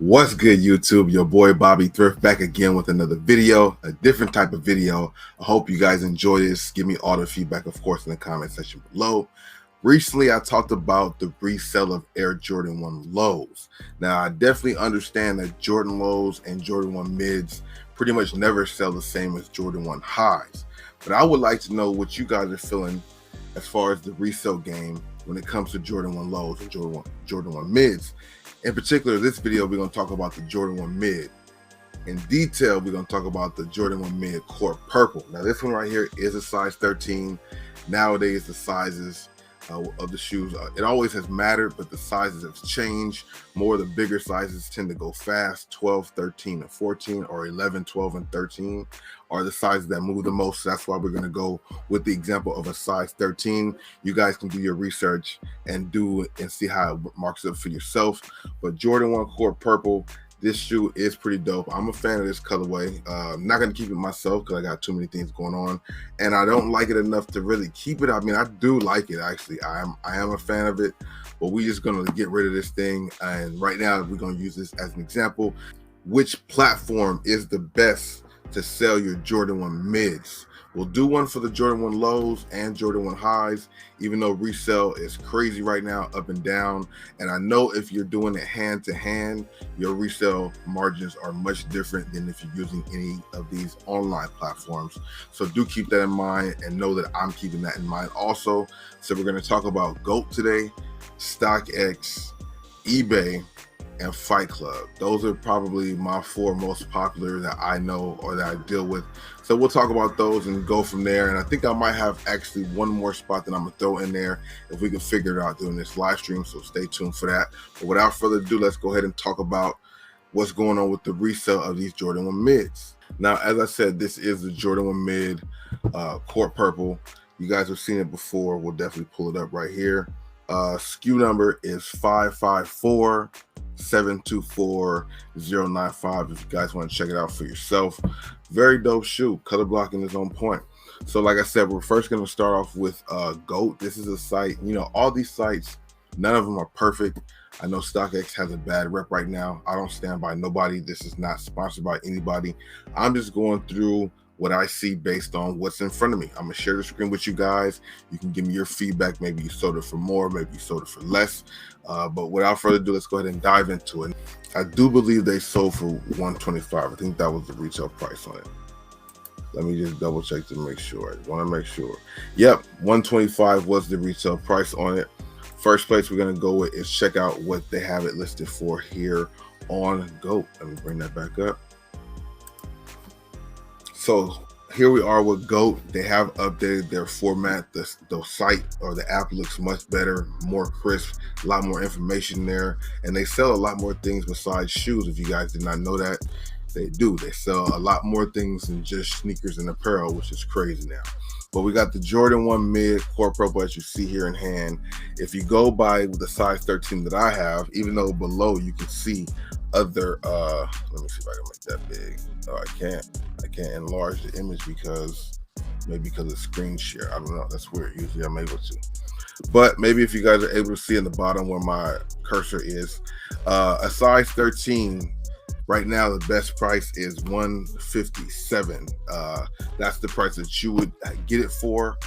What's good, YouTube? Your boy Bobby Thrift back again with another video, a different type of video. I hope you guys enjoy this. Give me all the feedback, of course, in the comment section below. Recently, I talked about the resale of Air Jordan 1 lows. Now, I definitely understand that Jordan lows and Jordan 1 mids pretty much never sell the same as Jordan 1 highs. But I would like to know what you guys are feeling as far as the resale game when it comes to Jordan 1 lows and Jordan 1 mids. In particular, this video, we're going to talk about the Jordan 1 mid. In detail, we're going to talk about the Jordan 1 mid court purple. Now, this one right here is a size 13. Nowadays, the sizes of the shoes, it always has mattered, but the sizes have changed. More of the bigger sizes tend to go fast. 12, 13, and 14, or 11, 12, and 13 are the sizes that move the most. So that's why we're going to go with the example of a size 13. You guys can do your research and see how it marks up for yourself. But Jordan 1 court purple, this shoe is pretty dope. I'm a fan of this colorway. I'm not going to keep it myself because I got too many things going on, and I don't like it enough to really keep it. I mean, I do like it, actually. I am a fan of it, but we're just going to get rid of this thing. And right now, we're going to use this as an example. Which platform is the best to sell your Jordan 1 mids? We'll do one for the Jordan 1 lows and Jordan 1 highs, even though resale is crazy right now, up and down. And I know if you're doing it hand to hand, your resale margins are much different than if you're using any of these online platforms. So do keep that in mind and know that I'm keeping that in mind also. So we're going to talk about GOAT today, StockX, eBay, and Fight Club. Those are probably my 4 most popular that I know or that I deal with. So we'll talk about those and go from there. And I think I might have actually one more spot that I'm gonna throw in there if we can figure it out during this live stream. So stay tuned for that. But without further ado, let's go ahead and talk about what's going on with the resale of these Jordan 1 mids. Now, as I said, this is the Jordan 1 mid court purple. You guys have seen it before. We'll definitely pull it up right here. SKU number is 554-724-095 if you guys want to check it out for yourself. Very dope shoe. Color blocking is on point. So like I said, we're first going to start off with GOAT. This is a site, you know, all these sites, none of them are perfect. I know StockX has a bad rep right now. I don't stand by nobody. This is not sponsored by anybody. I'm just going through what I see based on what's in front of me. I'm gonna share the screen with you guys. You can give me your feedback. Maybe you sold it for more, maybe you sold it for less. But without further ado, let's go ahead and dive into it. I do believe they sold for $125. I think that was the retail price on it. Let me just double check to make sure. I wanna make sure. Yep, $125 was the retail price on it. First place we're gonna go with is check out what they have it listed for here on GOAT. Let me bring that back up. So here we are with GOAT. They have updated their format. The site or the app looks much better, more crisp, a lot more information there. And they sell a lot more things besides shoes. If you guys did not know that, they do. They sell a lot more things than just sneakers and apparel, which is crazy now. But we got the Jordan 1 mid court purple, as you see here in hand. If you go by the size 13 that I have, even though below you can see other, let me see if I can make that big. Oh, I can't enlarge the image because of screen share. I don't know, that's weird. Usually I'm able to, but maybe if you guys are able to see in the bottom where my cursor is, a size 13 right now, the best price is $157. That's the price that you would get it for,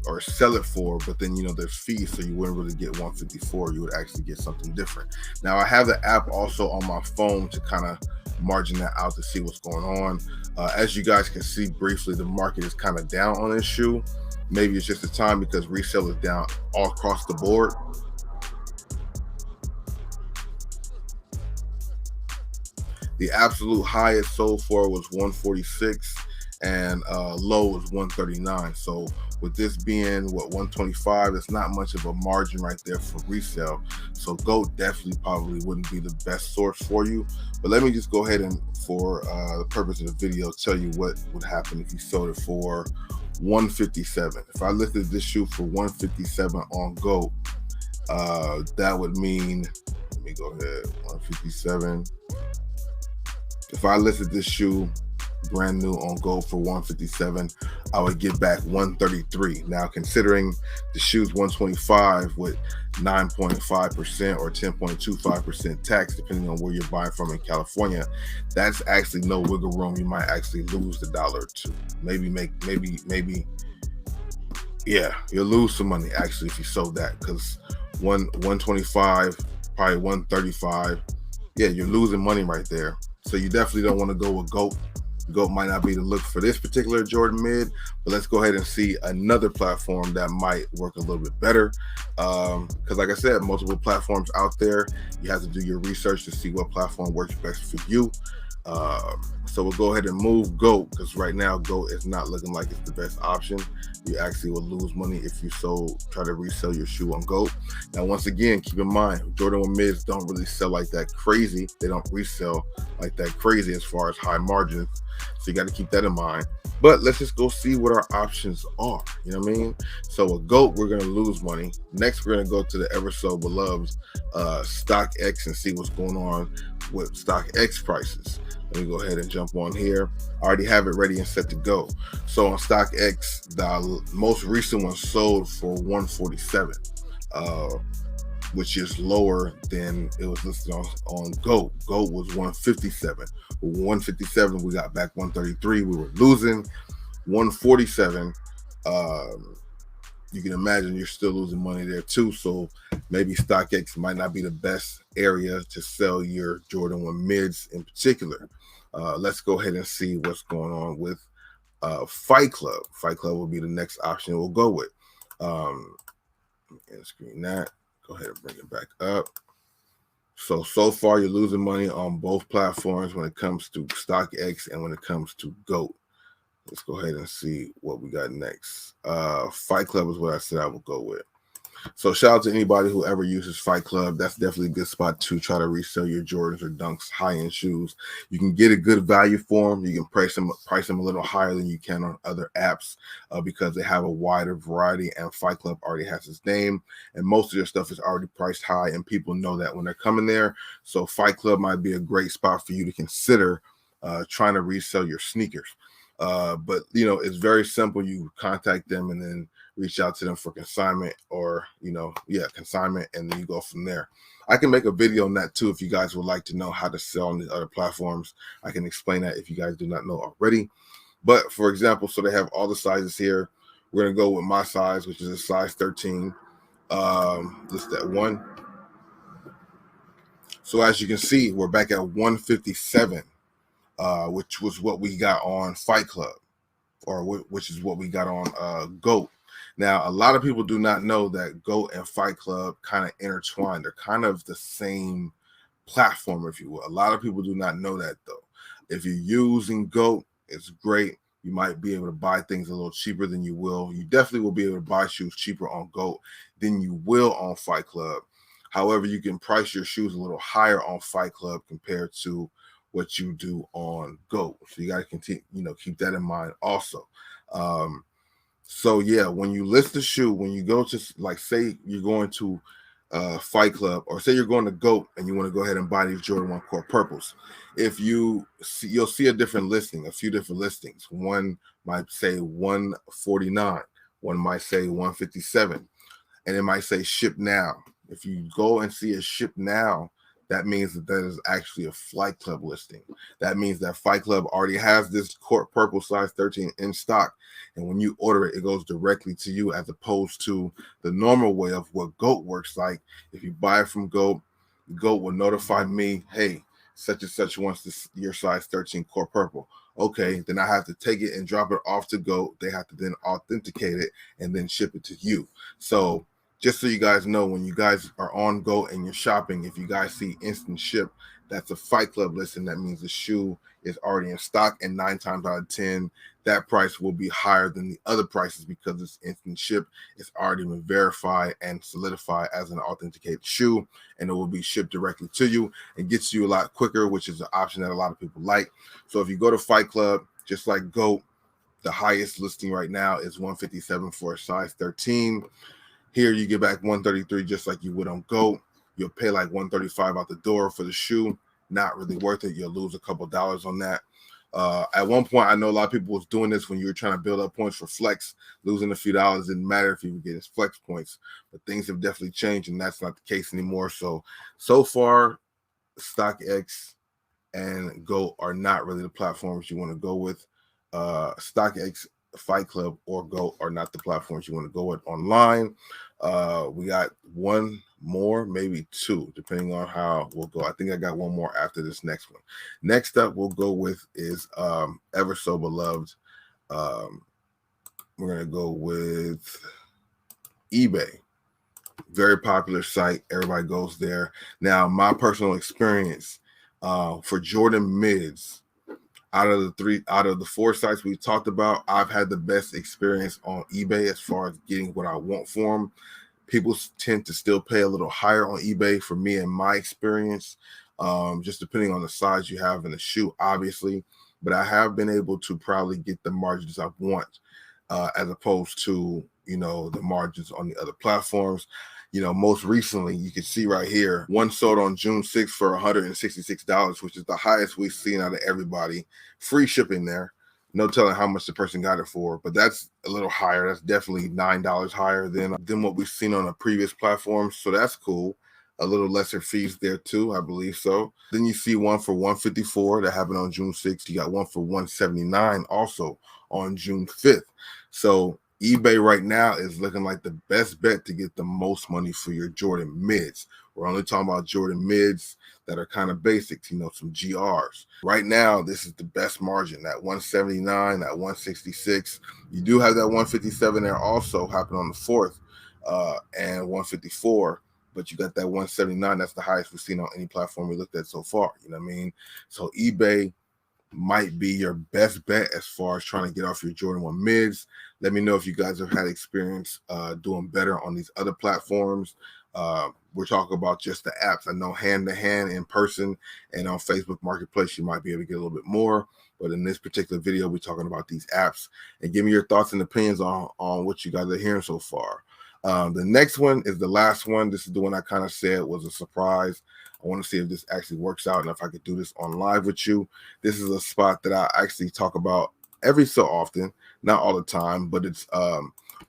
or sell it for, but then, you know, there's fees, so you wouldn't really get $154. You would actually get something different. Now, I have the app also on my phone to kind of margin that out to see what's going on. As you guys can see briefly, the market is kind of down on this shoe. Maybe it's just the time because resale is down all across the board. The absolute highest sold for was 146 and low was 139. So with this being what 125, it's not much of a margin right there for resale. So GOAT definitely probably wouldn't be the best source for you. But let me just go ahead and, for the purpose of the video, tell you what would happen if you sold it for 157. If I listed this shoe for 157 on GOAT, that would mean, let me go ahead, 157. If I listed this shoe brand new on GOAT for 157, I would get back 133. Now, considering the shoe's 125 with 9.5% or 10.25% tax, depending on where you're buying from in California, that's actually no wiggle room. You might actually lose the dollar or two. Yeah, you'll lose some money actually if you sold that, because 125, probably 135. Yeah, you're losing money right there. So you definitely don't want to go with GOAT. GOAT might not be the look for this particular Jordan mid, but let's go ahead and see another platform that might work a little bit better. Because like I said, multiple platforms out there. You have to do your research to see what platform works best for you. So we'll go ahead and move GOAT, because right now GOAT is not looking like it's the best option. You actually will lose money if you try to resell your shoe on GOAT. Now, once again, keep in mind, Jordan 1 mids don't really sell like that crazy. They don't resell like that crazy as far as high margins. So you got to keep that in mind. But let's just go see what our options are. You know what I mean? So with GOAT, we're going to lose money. Next, we're going to go to the ever so beloved StockX and see what's going on with StockX prices. Let me go ahead and jump on here. I already have it ready and set to go. So on StockX, the most recent one sold for 147, which is lower than it was listed on GOAT. GOAT was 157. With 157, we got back 133. We were losing 147. You can imagine you're still losing money there too. So maybe StockX might not be the best area to sell your Jordan 1 mids in particular. Let's go ahead and see what's going on with Fight Club. Fight Club will be the next option we'll go with. And screen that. Go ahead and bring it back up. So far you're losing money on both platforms when it comes to StockX and when it comes to GOAT. Let's go ahead and see what we got next. Fight Club is what I said I would go with. So shout out to anybody who ever uses Fight Club. That's definitely a good spot to try to resell your Jordans or Dunks high-end shoes. You can get a good value for them. You can price them a little higher than you can on other apps because they have a wider variety, and Fight Club already has its name, and most of their stuff is already priced high, and people know that when they're coming there. So Fight Club might be a great spot for you to consider trying to resell your sneakers. But you know, it's very simple. You contact them and then reach out to them for consignment, or consignment, and then you go from there. I can make a video on that too if you guys would like to know how to sell on the other platforms. I can explain that if you guys do not know already. But for example, so they have all the sizes here. We're gonna go with my size, which is a size 13. Just that one. So as you can see, we're back at 157, which was what we got on Fight Club, or which is what we got on GOAT. Now, a lot of people do not know that GOAT and Fight Club kind of intertwined. They're kind of the same platform, if you will. A lot of people do not know that, though. If you're using GOAT, it's great. You might be able to buy things a little cheaper than you will. You definitely will be able to buy shoes cheaper on GOAT than you will on Fight Club. However, you can price your shoes a little higher on Fight Club compared to what you do on GOAT. So you got to continue, keep that in mind also. So yeah, when you list the shoe, when you go to, like, say you're going to Fight Club, or say you're going to GOAT and you want to go ahead and buy these Jordan 1 Core Purples, if you'll see a different listing, a few different listings. One might say 149, one might say 157, and it might say ship now. If you go and see a ship now, that means that is actually a Fight Club listing. That means that Fight Club already has this Court Purple size 13 in stock. And when you order it, it goes directly to you, as opposed to the normal way of what GOAT works like. If you buy it from GOAT, GOAT will notify me, hey, such and such wants your size 13 Court Purple. Okay, then I have to take it and drop it off to GOAT. They have to then authenticate it and then ship it to you. So just so you guys know, when you guys are on GOAT and you're shopping, if you guys see instant ship, that's a Fight Club listing. That means the shoe is already in stock, and 9 times out of 10, that price will be higher than the other prices because it's instant ship. It's already been verified and solidified as an authenticated shoe, and it will be shipped directly to you and gets you a lot quicker, which is an option that a lot of people like. So if you go to Fight Club, just like GOAT, the highest listing right now is 157 for a size 13. Here you get back 133 just like you would on GOAT. You'll pay like 135 out the door for the shoe. Not really worth it. You'll lose a couple dollars on that. At one point, I know a lot of people was doing this when you were trying to build up points for flex. Losing a few dollars didn't matter if you were getting flex points, but things have definitely changed, and that's not the case anymore. So far, StockX and Go are not really the platforms you want to go with. StockX, Fight Club, or Go are not the platforms you want to go with online. We got one more, maybe two, depending on how we'll go. I think I got one more after this next one. Next up, we'll go with is ever so beloved. We're gonna go with eBay. Very popular site. Everybody goes there. Now, my personal experience for Jordan mids, out of the four sites we talked about, I've had the best experience on eBay as far as getting what I want for them. People tend to still pay a little higher on eBay for me in my experience, just depending on the size you have in the shoe, obviously. But I have been able to probably get the margins I want, as opposed to, the margins on the other platforms. Most recently, you can see right here, one sold on June 6th for $166, which is the highest we've seen out of everybody. Free shipping there. No telling how much the person got it for, but that's a little higher. That's definitely $9 higher than what we've seen on the previous platforms. So that's cool. A little lesser fees there too, I believe so. Then you see one for $154 that happened on June 6th. You got one for $179 also on June 5th. So eBay right now is looking like the best bet to get the most money for your Jordan mids. We're only talking about Jordan mids that are kind of basics, some GRs. Right now, this is the best margin, that 179, that 166. You do have that 157 there also happened on the 4th, and 154, but you got that 179. That's the highest we've seen on any platform we looked at so far. You know what I mean? So eBay might be your best bet as far as trying to get off your Jordan 1 mids. Let me know if you guys have had experience doing better on these other platforms. We're talking about just the apps. I know hand-to-hand, in person, and on Facebook Marketplace, you might be able to get a little bit more. But in this particular video, we're talking about these apps. And give me your thoughts and opinions on what you guys are hearing so far. The next one is the last one. This is the one I kind of said was a surprise. I want to see if this actually works out and if I could do this on live with you. This is a spot that I actually talk about every so often, not all the time, but it's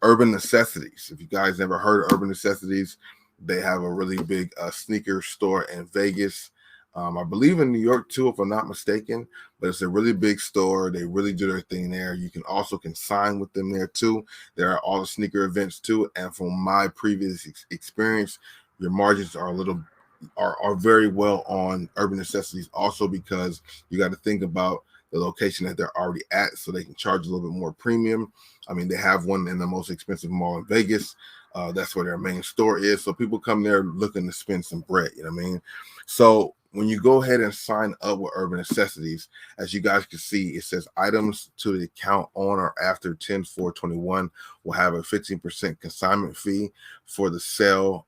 Urban Necessities. If you guys never heard of Urban Necessities, they have a really big sneaker store in Vegas. I believe in New York too, if I'm not mistaken, but it's a really big store. They really do their thing there. You can also consign with them there too. There are all the sneaker events too. And from my previous experience, your margins are very well on Urban Necessities, also because you got to think about the location that they're already at, so they can charge a little bit more premium. I mean, they have one in the most expensive mall in Vegas. That's where their main store is. So people come there looking to spend some bread, you know what I mean? So when you go ahead and sign up with Urban Necessities, as you guys can see, it says items to the account on or after 10/4/21 will have a 15% consignment fee for the sale.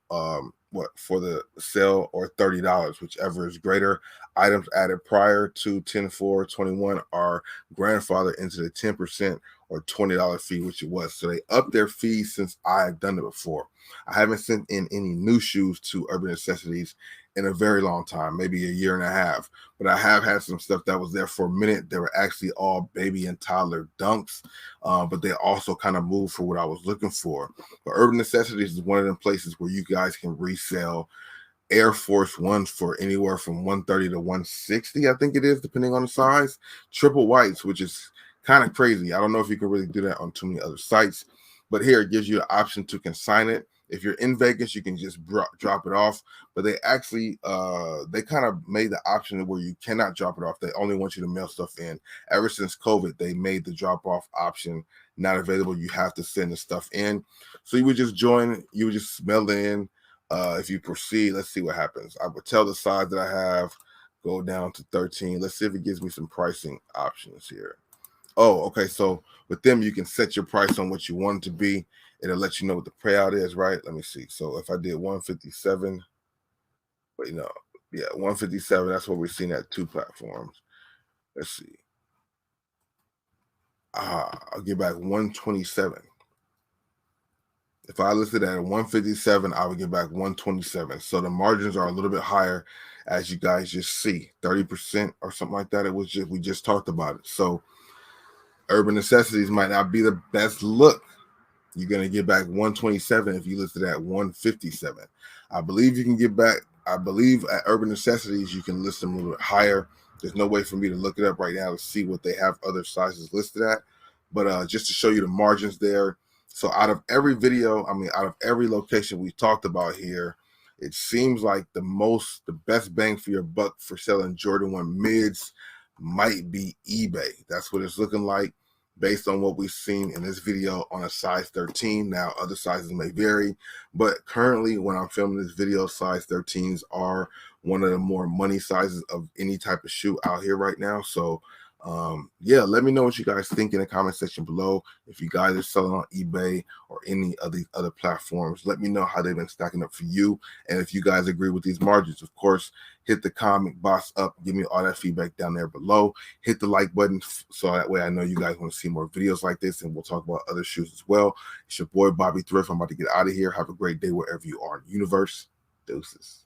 For the sale, or $30, whichever is greater. Items added prior to 10/4/21 are grandfathered into the 10% or $20 fee, which it was. So they upped their fees since I had done it before. I haven't sent in any new shoes to Urban Necessities in a very long time, maybe a year and a half. But I have had some stuff that was there for a minute. They were actually all baby and toddler dunks, but they also kind of moved for what I was looking for. But Urban Necessities is one of them places where you guys can resell Air Force Ones for anywhere from 130 to 160, I think it is, depending on the size. Triple whites, which is kind of crazy. I don't know if you can really do that on too many other sites, but here it gives you the option to consign it. If you're in Vegas, you can just drop it off, but they actually they kind of made the option where you cannot drop it off. They only want you to mail stuff in. Ever since COVID, they made the drop off option not available. You have to send the stuff in. So you would just mail it in. If you proceed, let's see what happens. I would tell the size that I have, go down to 13. Let's see if it gives me some pricing options here. Oh, okay. So with them, you can set your price on what you want it to be. It'll let you know what the payout is, right? Let me see. So if I did 157, but yeah, 157, that's what we're seeing at two platforms. Let's see. I'll get back 127. If I listed at 157, I would get back 127. So the margins are a little bit higher, as you guys just see, 30% or something like that. It was just, we just talked about it. So Urban Necessities might not be the best look. You're going to get back 127 if you listed at 157. I believe you can get back, I believe at Urban Necessities, you can list them a little bit higher. There's no way for me to look it up right now to see what they have other sizes listed at. But just to show you the margins there. So out of every video, I mean, out of every location we talked about here, it seems like the best bang for your buck for selling Jordan 1 mids might be eBay. That's what it's looking like based on what we've seen in this video on a size 13. Now, other sizes may vary, but currently when I'm filming this video, size 13s are one of the more money sizes of any type of shoe out here right now. So yeah, let me know what you guys think in the comment section below. If you guys are selling on eBay or any of these other platforms, let me know how they've been stacking up for you, and if you guys agree with these margins. Of course, hit the comment box up, give me all that feedback down there below. Hit the like button so that way I know you guys want to see more videos like this, and we'll talk about other shoes as well. It's your boy Bobby Thrift. I'm about to get out of here. Have a great day wherever you are in the universe. Deuces.